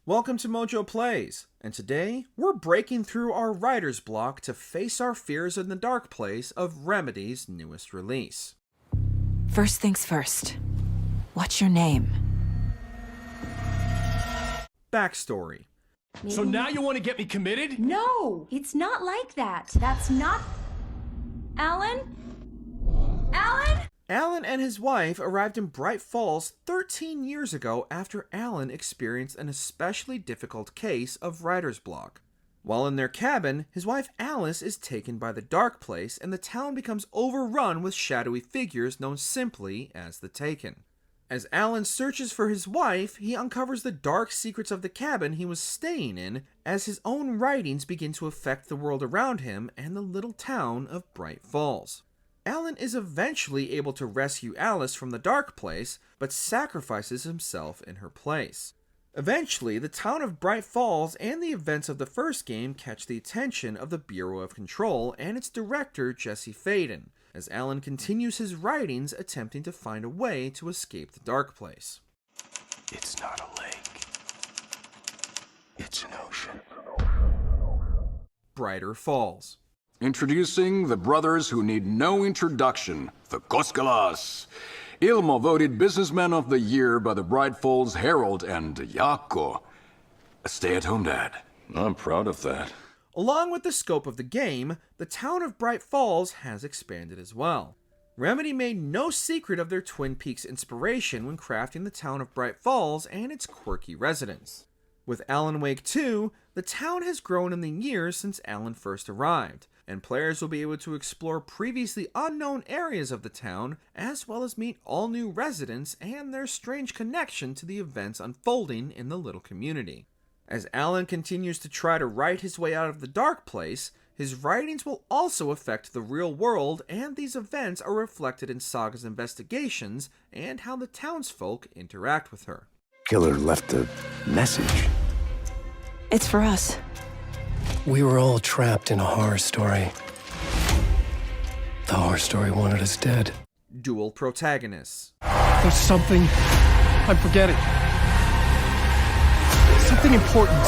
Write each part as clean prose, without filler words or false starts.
Welcome to MojoPlays, and today we're breaking through our writer's block to face our fears in the dark place of Remedy's newest release. First things first. What's your name? Backstory. So now you want to get me committed? No, it's not like that. That's not... Alan? Alan? Alan and his wife arrived in Bright Falls 13 years ago after Alan experienced an especially difficult case of writer's block. While in their cabin, his wife Alice is taken by the dark place and the town becomes overrun with shadowy figures known simply as the Taken. As Alan searches for his wife, he uncovers the dark secrets of the cabin he was staying in as his own writings begin to affect the world around him and the little town of Bright Falls. Alan is eventually able to rescue Alice from the dark place, but sacrifices himself in her place. Eventually, the town of Bright Falls and the events of the first game catch the attention of the Bureau of Control and its director Jesse Faden, as Alan continues his writings attempting to find a way to escape the dark place. It's not a lake. It's an ocean. Brighter Falls. Introducing the brothers who need no introduction, the Koskalas. Ilmo voted Businessman of the Year by the Bright Falls Herald, and Jaakko, a stay-at-home dad. I'm proud of that. Along with the scope of the game, the town of Bright Falls has expanded as well. Remedy made no secret of their Twin Peaks inspiration when crafting the town of Bright Falls and its quirky residents. With Alan Wake 2, the town has grown in the years since Alan first arrived, and players will be able to explore previously unknown areas of the town, as well as meet all new residents and their strange connection to the events unfolding in the little community. As Alan continues to try to write his way out of the dark place, his writings will also affect the real world, and these events are reflected in Saga's investigations and how the townsfolk interact with her. Killer left a message. It's for us. We were all trapped in a horror story. The horror story wanted us dead. Dual Protagonists. There's something I'm forgetting. Something important.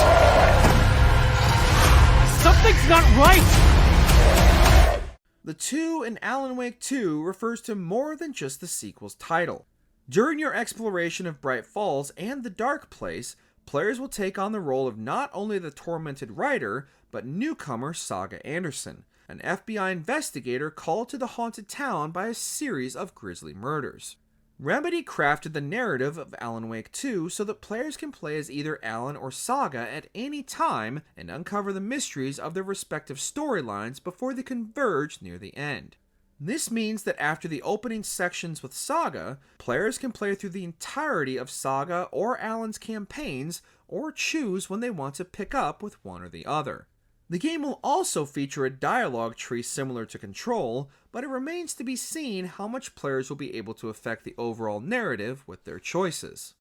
Something's not right! The 2 in Alan Wake 2 refers to more than just the sequel's title. During your exploration of Bright Falls and the Dark Place, players will take on the role of not only the tormented writer, but newcomer Saga Anderson, an FBI investigator called to the haunted town by a series of grisly murders. Remedy crafted the narrative of Alan Wake 2 so that players can play as either Alan or Saga at any time and uncover the mysteries of their respective storylines before they converge near the end. This means that after the opening sections with Saga, players can play through the entirety of Saga or Alan's campaigns, or choose when they want to pick up with one or the other. The game will also feature a dialogue tree similar to Control, but it remains to be seen how much players will be able to affect the overall narrative with their choices.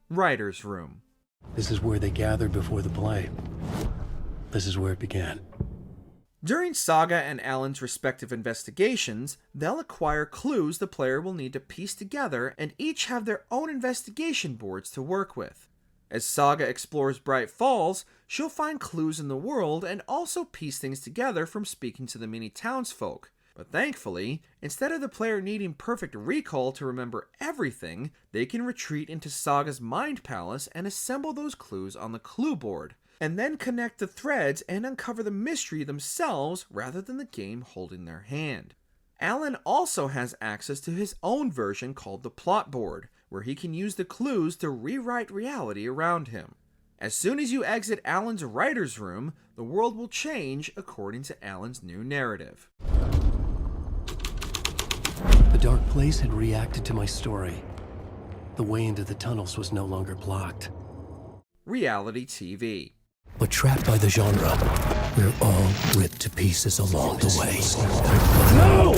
Writer's Room. This is where they gathered before the play. This is where it began. During Saga and Alan's respective investigations, they'll acquire clues the player will need to piece together and each have their own investigation boards to work with. As Saga explores Bright Falls, she'll find clues in the world and also piece things together from speaking to the many townsfolk. But thankfully, instead of the player needing perfect recall to remember everything, they can retreat into Saga's mind palace and assemble those clues on the clue board, and then connect the threads and uncover the mystery themselves rather than the game holding their hand. Alan also has access to his own version called the plot board, where he can use the clues to rewrite reality around him. As soon as you exit Alan's writer's room, the world will change according to Alan's new narrative. The dark place had reacted to my story. The way into the tunnels was no longer blocked. Reality TV. But trapped by the genre, we're all ripped to pieces along the way. No!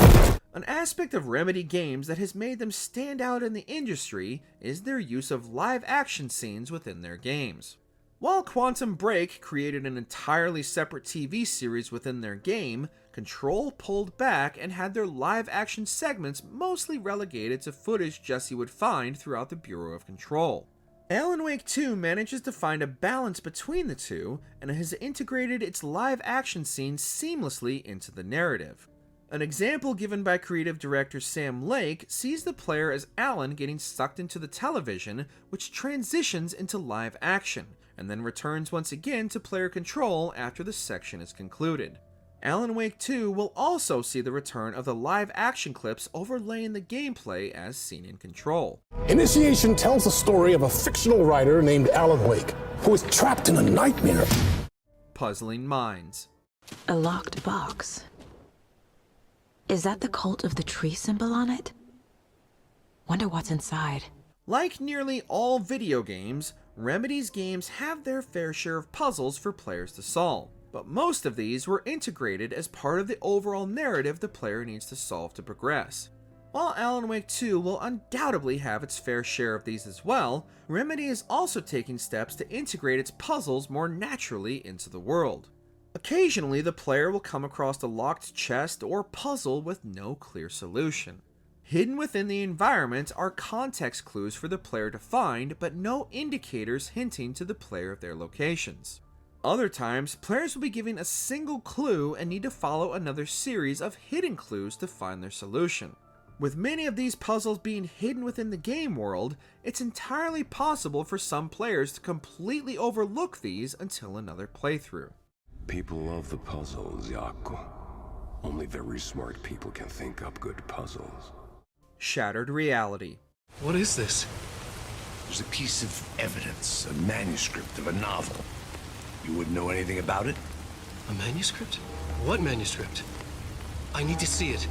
An aspect of Remedy games that has made them stand out in the industry is their use of live action scenes within their games. While Quantum Break created an entirely separate TV series within their game, Control pulled back and had their live-action segments mostly relegated to footage Jesse would find throughout the Bureau of Control. Alan Wake 2 manages to find a balance between the two and has integrated its live-action scenes seamlessly into the narrative. An example given by creative director Sam Lake sees the player as Alan getting sucked into the television, which transitions into live action, and then returns once again to player control after the section is concluded. Alan Wake 2 will also see the return of the live action clips overlaying the gameplay as seen in Control. Initiation tells the story of a fictional writer named Alan Wake, who is trapped in a nightmare. Puzzling minds. A locked box. Is that the cult of the tree symbol on it? Wonder what's inside. Like nearly all video games, Remedy's games have their fair share of puzzles for players to solve, but most of these were integrated as part of the overall narrative the player needs to solve to progress. While Alan Wake 2 will undoubtedly have its fair share of these as well, Remedy is also taking steps to integrate its puzzles more naturally into the world. Occasionally, the player will come across a locked chest or puzzle with no clear solution. Hidden within the environment are context clues for the player to find, but no indicators hinting to the player of their locations. Other times, players will be given a single clue and need to follow another series of hidden clues to find their solution. With many of these puzzles being hidden within the game world, it's entirely possible for some players to completely overlook these until another playthrough. People love the puzzles, Yako. Only very smart people can think up good puzzles. Shattered reality. What is this? There's a piece of evidence, a manuscript of a novel. You wouldn't know anything about it? A manuscript? What manuscript? I need to see it.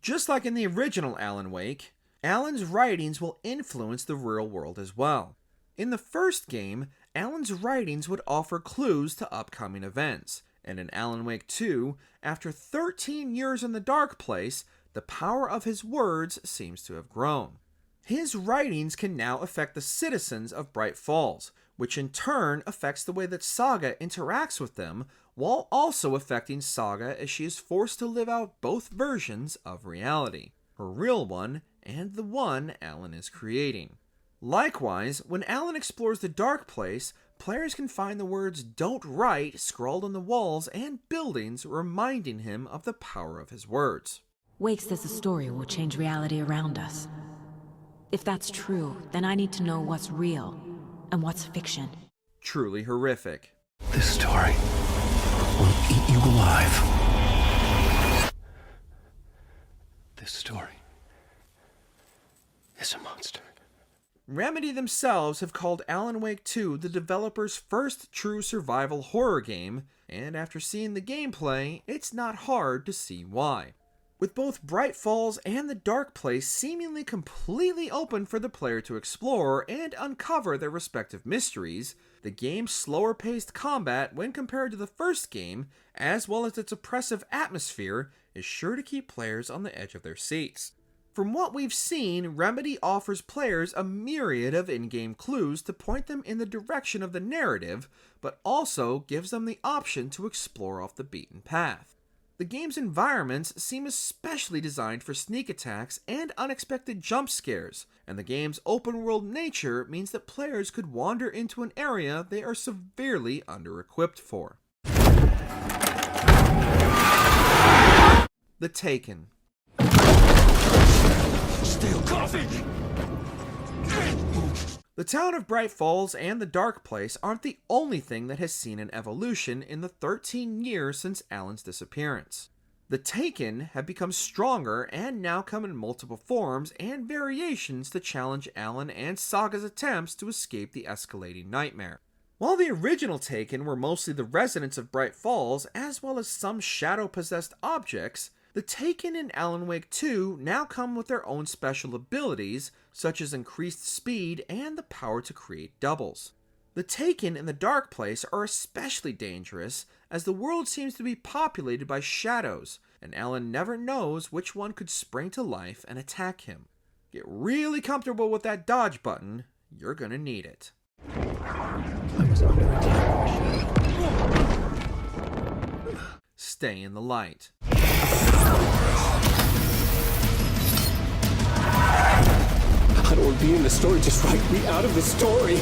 Just like in the original Alan Wake, Alan's writings will influence the real world as well. In the first game, Alan's writings would offer clues to upcoming events, and in Alan Wake 2, after 13 years in the dark place, the power of his words seems to have grown. His writings can now affect the citizens of Bright Falls, which in turn affects the way that Saga interacts with them, while also affecting Saga as she is forced to live out both versions of reality, her real one and the one Alan is creating. Likewise, when Alan explores the dark place, players can find the words "Don't Write" scrawled on the walls and buildings, reminding him of the power of his words. Wake says the story will change reality around us. If that's true, then I need to know what's real and what's fiction. Truly horrific. This story will eat you alive. This story is a monster. Remedy themselves have called Alan Wake 2 the developer's first true survival horror game, and after seeing the gameplay, it's not hard to see why. With both Bright Falls and the Dark Place seemingly completely open for the player to explore and uncover their respective mysteries, the game's slower-paced combat when compared to the first game, as well as its oppressive atmosphere, is sure to keep players on the edge of their seats. From what we've seen, Remedy offers players a myriad of in-game clues to point them in the direction of the narrative, but also gives them the option to explore off the beaten path. The game's environments seem especially designed for sneak attacks and unexpected jump scares, and the game's open-world nature means that players could wander into an area they are severely under-equipped for. The Taken. Steal coffee! The town of Bright Falls and the Dark Place aren't the only thing that has seen an evolution in the 13 years since Alan's disappearance. The Taken have become stronger and now come in multiple forms and variations to challenge Alan and Saga's attempts to escape the escalating nightmare. While the original Taken were mostly the residents of Bright Falls, as well as some shadow-possessed objects, the Taken in Alan Wake 2 now come with their own special abilities, such as increased speed and the power to create doubles. The Taken in the Dark Place are especially dangerous, as the world seems to be populated by shadows, and Alan never knows which one could spring to life and attack him. Get really comfortable with that dodge button, you're gonna need it. I was under attack. Stay in the light. I don't want to be in the story, just write me out of the story.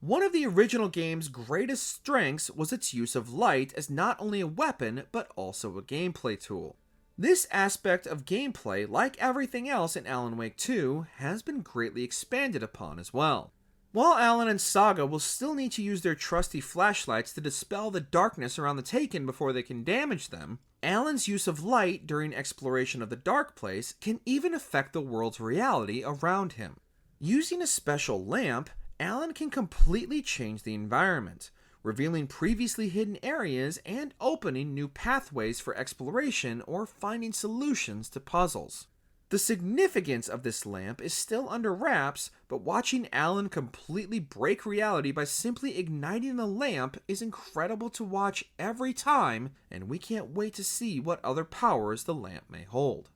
One of the original game's greatest strengths was its use of light as not only a weapon, but also a gameplay tool. This aspect of gameplay, like everything else in Alan Wake 2, has been greatly expanded upon as well. While Alan and Saga will still need to use their trusty flashlights to dispel the darkness around the Taken before they can damage them, Alan's use of light during exploration of the Dark Place can even affect the world's reality around him. Using a special lamp, Alan can completely change the environment, revealing previously hidden areas and opening new pathways for exploration or finding solutions to puzzles. The significance of this lamp is still under wraps, but watching Alan completely break reality by simply igniting the lamp is incredible to watch every time, and we can't wait to see what other powers the lamp may hold.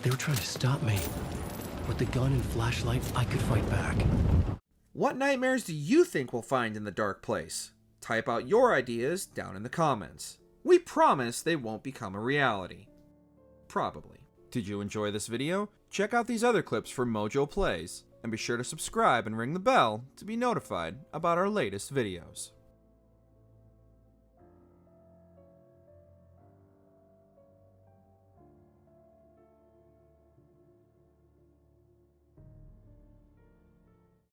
They were trying to stop me. With the gun and flashlight, I could fight back. What nightmares do you think we'll find in the Dark Place? Type out your ideas down in the comments. We promise they won't become a reality. Probably. Did you enjoy this video? Check out these other clips from MojoPlays, and be sure to subscribe and ring the bell to be notified about our latest videos.